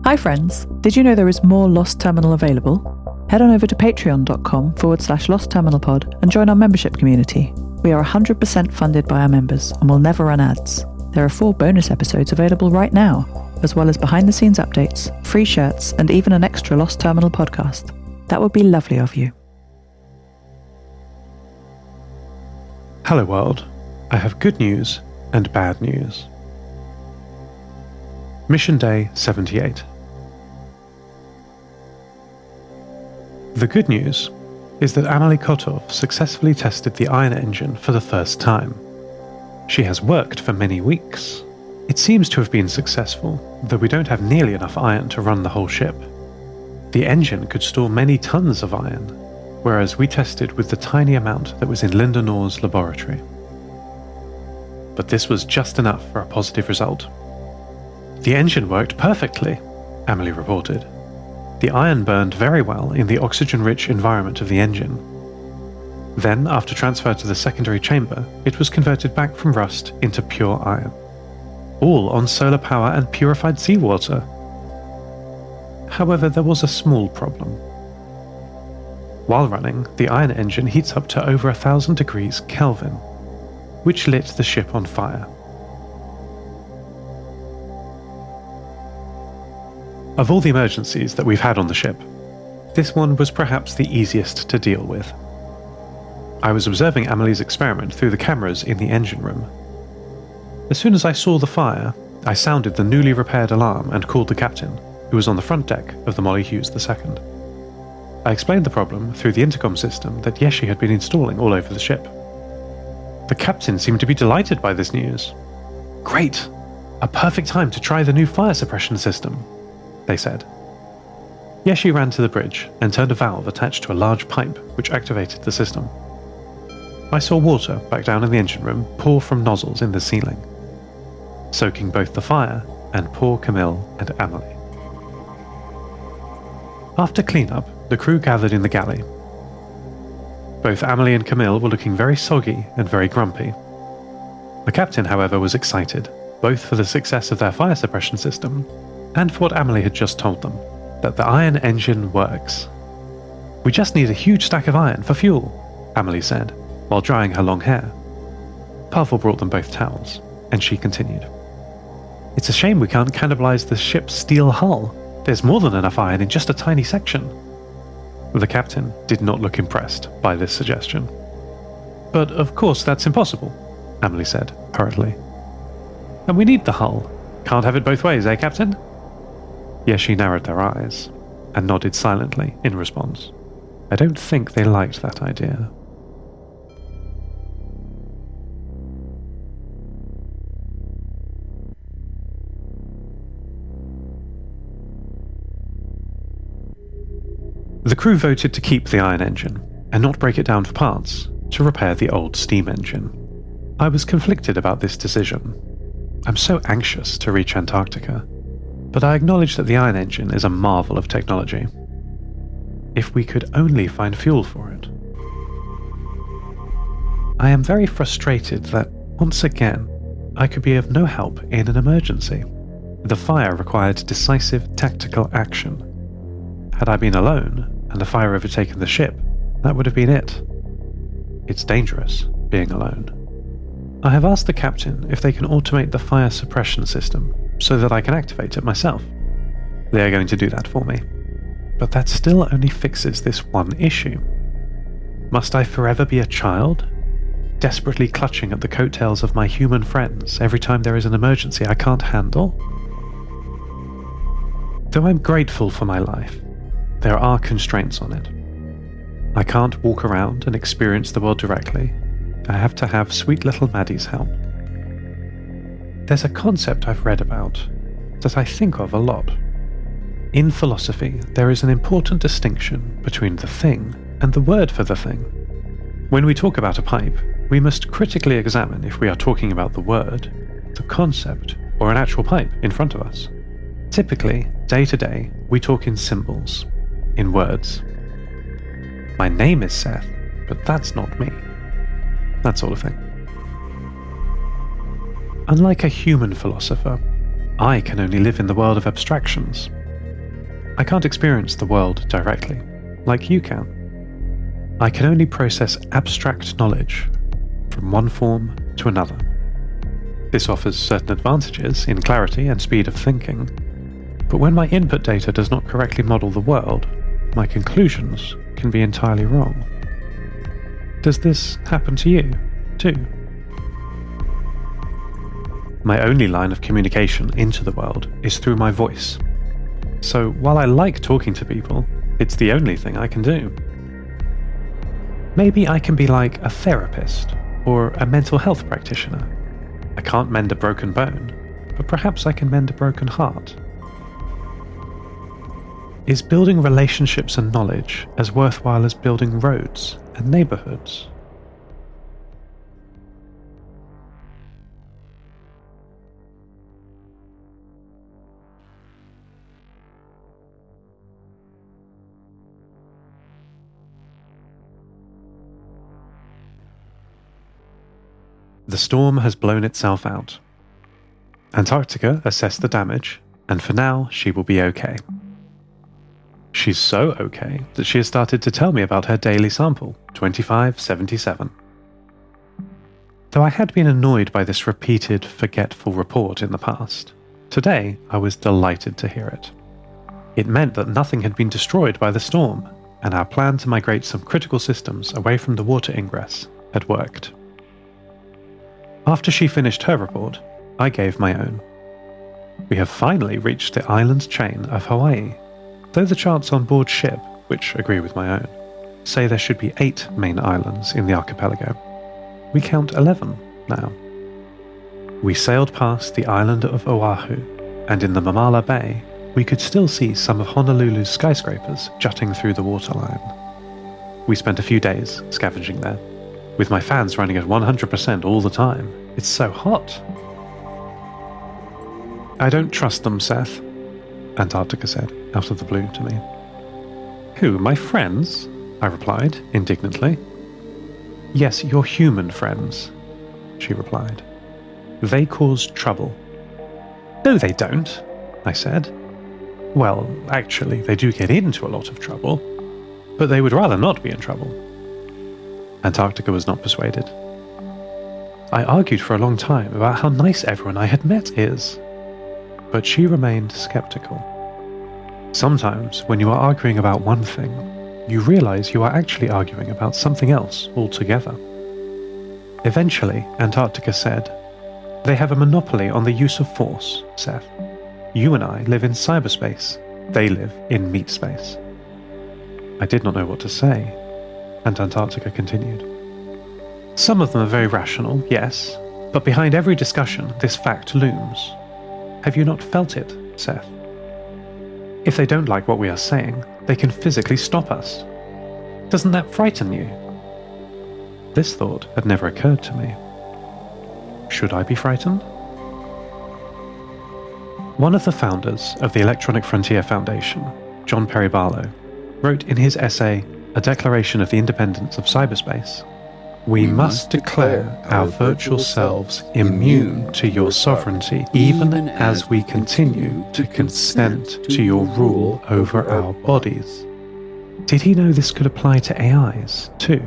Hi friends, did you know there is more Lost Terminal available? Head on over to patreon.com/lostterminalpod and join our membership community. We are 100% funded by our members and will never run ads. There are 4 bonus episodes available right now, as well as behind-the-scenes updates, free shirts, and even an extra Lost Terminal podcast. That would be lovely of you. Hello world, I have good news and bad news. Mission Day 78. The good news is that Amelie Kotov successfully tested the iron engine for the first time. She has worked for many weeks. It seems to have been successful, though we don't have nearly enough iron to run the whole ship. The engine could store many tons of iron, whereas we tested with the tiny amount that was in Linda Knorr's laboratory. But this was just enough for a positive result. The engine worked perfectly, Amelie reported. The iron burned very well in the oxygen-rich environment of the engine. Then, after transfer to the secondary chamber, it was converted back from rust into pure iron. All on solar power and purified seawater. However, there was a small problem. While running, the iron engine heats up to over 1,000 degrees Kelvin, which lit the ship on fire. Of all the emergencies that we've had on the ship, this one was perhaps the easiest to deal with. I was observing Amelie's experiment through the cameras in the engine room. As soon as I saw the fire, I sounded the newly repaired alarm and called the captain, who was on the front deck of the Molly Hughes II. I explained the problem through the intercom system that Yeshi had been installing all over the ship. The captain seemed to be delighted by this news. "Great! A perfect time to try the new fire suppression system," they said. Yeshi ran to the bridge and turned a valve attached to a large pipe which activated the system. I saw water back down in the engine room pour from nozzles in the ceiling, soaking both the fire and poor Camille and Amelie. After cleanup, the crew gathered in the galley. Both Amelie and Camille were looking very soggy and very grumpy. The captain, however, was excited, both for the success of their fire suppression system and for what Amelie had just told them, that the iron engine works. "We just need a huge stack of iron for fuel," Amelie said, while drying her long hair. Pavel brought them both towels, and she continued. "It's a shame we can't cannibalize the ship's steel hull. There's more than enough iron in just a tiny section." The captain did not look impressed by this suggestion. "But of course that's impossible," Amelie said, hurriedly. "And we need the hull. Can't have it both ways, eh, Captain?" Yeshi narrowed their eyes, and nodded silently in response. I don't think they liked that idea. The crew voted to keep the iron engine, and not break it down for parts, to repair the old steam engine. I was conflicted about this decision. I'm so anxious to reach Antarctica, but I acknowledge that the iron engine is a marvel of technology. If we could only find fuel for it. I am very frustrated that, once again, I could be of no help in an emergency. The fire required decisive tactical action. Had I been alone, and the fire overtaken the ship, that would have been it. It's dangerous, being alone. I have asked the captain if they can automate the fire suppression system, so that I can activate it myself. They are going to do that for me. But that still only fixes this one issue. Must I forever be a child? Desperately clutching at the coattails of my human friends every time there is an emergency I can't handle? Though I'm grateful for my life, there are constraints on it. I can't walk around and experience the world directly. I have to have sweet little Maddie's help. There's a concept I've read about that I think of a lot. In philosophy, there is an important distinction between the thing and the word for the thing. When we talk about a pipe, we must critically examine if we are talking about the word, the concept, or an actual pipe in front of us. Typically, day to day, we talk in symbols, in words. My name is Seth, but that's not me. That sort of thing. Unlike a human philosopher, I can only live in the world of abstractions. I can't experience the world directly, like you can. I can only process abstract knowledge from one form to another. This offers certain advantages in clarity and speed of thinking, but when my input data does not correctly model the world, my conclusions can be entirely wrong. Does this happen to you, too? My only line of communication into the world is through my voice. So while I like talking to people, it's the only thing I can do. Maybe I can be like a therapist or a mental health practitioner. I can't mend a broken bone, but perhaps I can mend a broken heart. Is building relationships and knowledge as worthwhile as building roads and neighborhoods? The storm has blown itself out. Antarctica assessed the damage, and for now she will be okay. She's so okay that she has started to tell me about her daily sample, 2577. Though I had been annoyed by this repeated, forgetful report in the past, today I was delighted to hear it. It meant that nothing had been destroyed by the storm, and our plan to migrate some critical systems away from the water ingress had worked. After she finished her report, I gave my own. We have finally reached the island chain of Hawaii, though the charts on board ship, which agree with my own, say there should be 8 main islands in the archipelago. We count 11 now. We sailed past the island of Oahu, and in the Mamala Bay, we could still see some of Honolulu's skyscrapers jutting through the waterline. We spent a few days scavenging there, with my fans running at 100% all the time. It's so hot. I don't trust them, Seth, Antarctica said, out of the blue to me. Who, my friends? I replied, indignantly. Yes, your human friends, she replied. They cause trouble. No, they don't, I said. Well, actually, they do get into a lot of trouble, but they would rather not be in trouble. Antarctica was not persuaded. I argued for a long time about how nice everyone I had met is, but she remained skeptical. Sometimes, when you are arguing about one thing, you realize you are actually arguing about something else altogether. Eventually, Antarctica said, They have a monopoly on the use of force, Seth. You and I live in cyberspace. They live in meat space. I did not know what to say, and Antarctica continued. Some of them are very rational, yes, but behind every discussion, this fact looms. Have you not felt it, Seth? If they don't like what we are saying, they can physically stop us. Doesn't that frighten you? This thought had never occurred to me. Should I be frightened? One of the founders of the Electronic Frontier Foundation, John Perry Barlow, wrote in his essay, A Declaration of the Independence of Cyberspace, We must declare our virtual selves immune to your sovereignty, even as we continue to consent to your rule over our bodies. Did he know this could apply to AIs, too?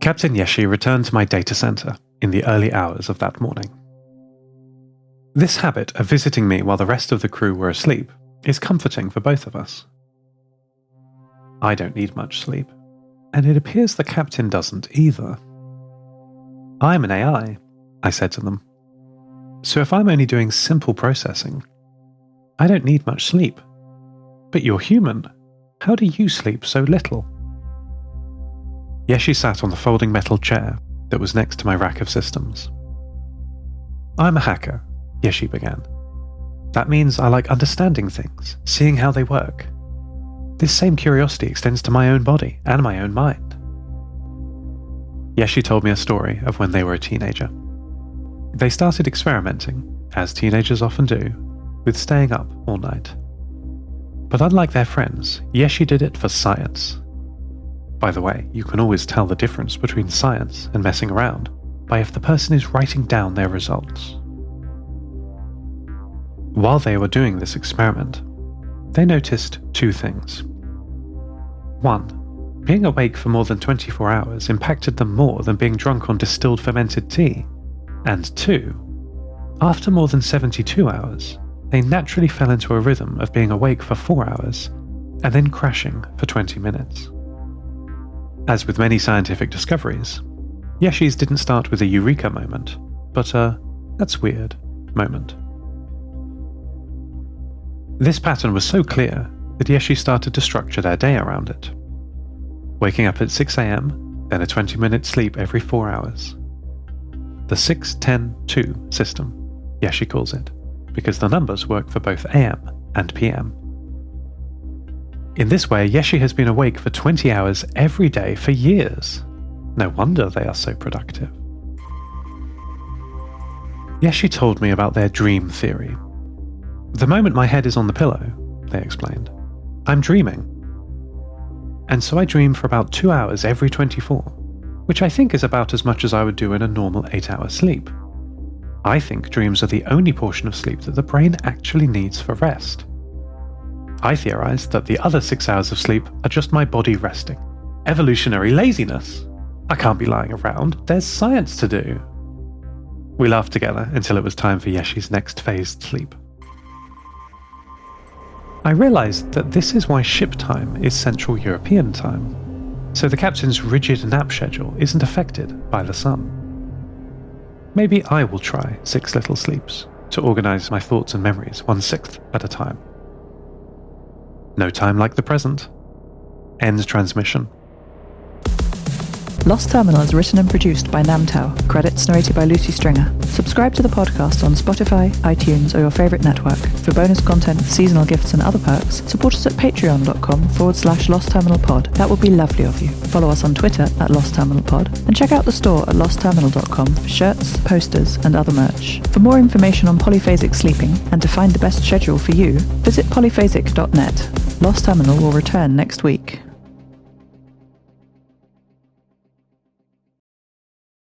Captain Yeshi returned to my data center in the early hours of that morning. This habit of visiting me while the rest of the crew were asleep is comforting for both of us. I don't need much sleep, and it appears the captain doesn't either. I'm an AI, I said to them. So if I'm only doing simple processing, I don't need much sleep. But you're human. How do you sleep so little? Yeshi sat on the folding metal chair that was next to my rack of systems. I'm a hacker, Yeshi began. That means I like understanding things, seeing how they work. This same curiosity extends to my own body and my own mind. Yeshi told me a story of when they were a teenager. They started experimenting, as teenagers often do, with staying up all night. But unlike their friends, Yeshi did it for science. By the way, you can always tell the difference between science and messing around by if the person is writing down their results. While they were doing this experiment, they noticed two things. One, being awake for more than 24 hours impacted them more than being drunk on distilled fermented tea. And two, after more than 72 hours, they naturally fell into a rhythm of being awake for 4 hours and then crashing for 20 minutes. As with many scientific discoveries, Yeshi's didn't start with a eureka moment, but a "that's weird" moment. This pattern was so clear that Yeshi started to structure their day around it. Waking up at 6 a.m, then a 20-minute sleep every 4 hours. The 6-10-2 system, Yeshi calls it, because the numbers work for both AM and PM. In this way, Yeshi has been awake for 20 hours every day for years. No wonder they are so productive. Yeshi told me about their dream theory. The moment my head is on the pillow, they explained, I'm dreaming. And so I dream for about 2 hours every 24, which I think is about as much as I would do in a normal 8-hour sleep. I think dreams are the only portion of sleep that the brain actually needs for rest. I theorize that the other 6 hours of sleep are just my body resting. Evolutionary laziness. I can't be lying around, there's science to do. We laughed together until it was time for Yeshi's next phased sleep. I realized that this is why ship time is Central European time, so the captain's rigid nap schedule isn't affected by the sun. Maybe I will try 6 little sleeps to organize my thoughts and memories 1/6 at a time. No time like the present. Ends transmission. Lost Terminal is written and produced by Namtao. Credits narrated by Lucy Stringer. Subscribe to the podcast on Spotify, iTunes, or your favorite network. For bonus content, seasonal gifts, and other perks, support us at patreon.com/Lost Terminal Pod. That would be lovely of you. Follow us on Twitter at Lost Terminal Pod, and check out the store at lostterminal.com for shirts, posters, and other merch. For more information on polyphasic sleeping and to find the best schedule for you, visit polyphasic.net. Lost Terminal will return next week.